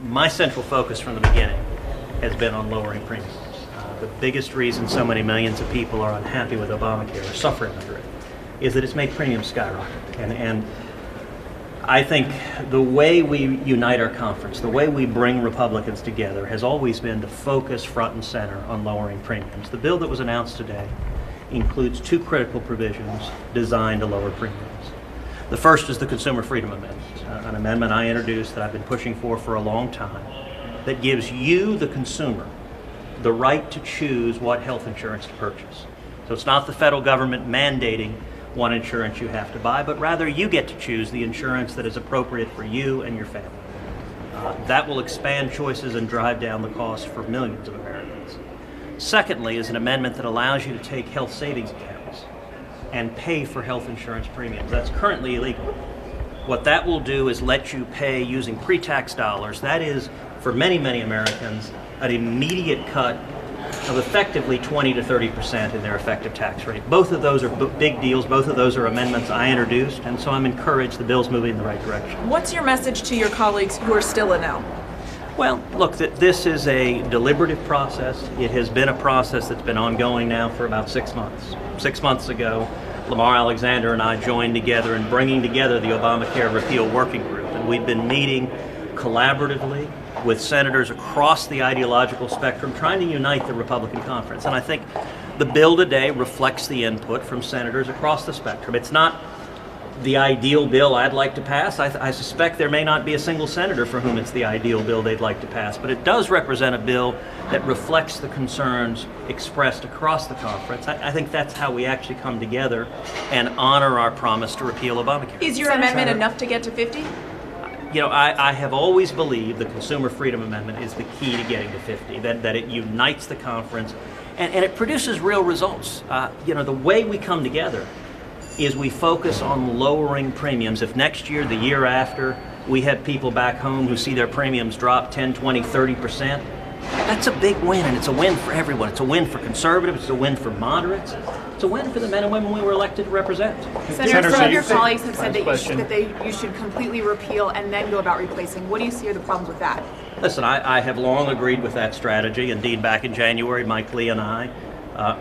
my central focus from the beginning has been on lowering premiums. The biggest reason so many millions of people are unhappy with Obamacare or suffering under it is that it's made premiums skyrocket. And I think the way we unite our conference, the way we bring Republicans together has always been to focus front and center on lowering premiums. The bill that was announced today includes two critical provisions designed to lower premiums. The first is the Consumer Freedom Amendment, an amendment I introduced that I've been pushing for a long time, that gives you, the consumer, the right to choose what health insurance to purchase. So it's not the federal government mandating what insurance you have to buy, but rather you get to choose the insurance that is appropriate for you and your family. That will expand choices and drive down the cost for millions of Americans. Secondly is an amendment that allows you to take health savings accounts and pay for health insurance premiums. That's currently illegal. What that will do is let you pay using pre-tax dollars. That is, for many, many Americans, an immediate cut of effectively 20 to 30% in their effective tax rate. Both of those are big deals. Both of those are amendments I introduced, and so I'm encouraged the bill's moving in the right direction. What's your message to your colleagues who are still a no? Well, look, this is a deliberative process. It has been a process that's been ongoing now for about 6 months. 6 months ago, Lamar Alexander and I joined together in bringing together the Obamacare Repeal Working Group, and we've been meeting collaboratively with senators across the ideological spectrum, trying to unite the Republican conference. And I think the bill today reflects the input from senators across the spectrum. It's not the ideal bill I'd like to pass. I suspect there may not be a single senator for whom it's the ideal bill they'd like to pass, but it does represent a bill that reflects the concerns expressed across the conference. I think that's how we actually come together and honor our promise to repeal Obamacare. Is your amendment enough to get to 50? You know, I have always believed the Consumer Freedom Amendment is the key to getting to 50, that it unites the conference and it produces real results. You know, the way we come together is we focus on lowering premiums. If next year, the year after, we have people back home who see their premiums drop 10, 20, 30%, that's a big win, and it's a win for everyone. It's a win for conservatives, it's a win for moderates, it's a win for the men and women we were elected to represent. Senator, some of your colleagues have said that you should completely repeal and then go about replacing. What do you see are the problems with that? Listen, I have long agreed with that strategy. Indeed, back in January, Mike Lee and I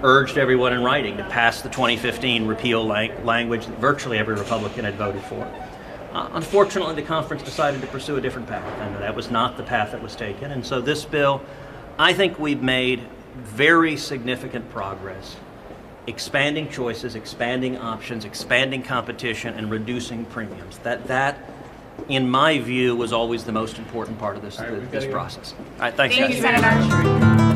urged everyone in writing to pass the 2015 repeal language that virtually every Republican had voted for. Unfortunately, the conference decided to pursue a different path, and that was not the path that was taken. And so this bill, I think we've made very significant progress, expanding choices, expanding options, expanding competition, and reducing premiums. That, in my view, was always the most important part of this process. All right, thanks, Thank guys. you, Senator.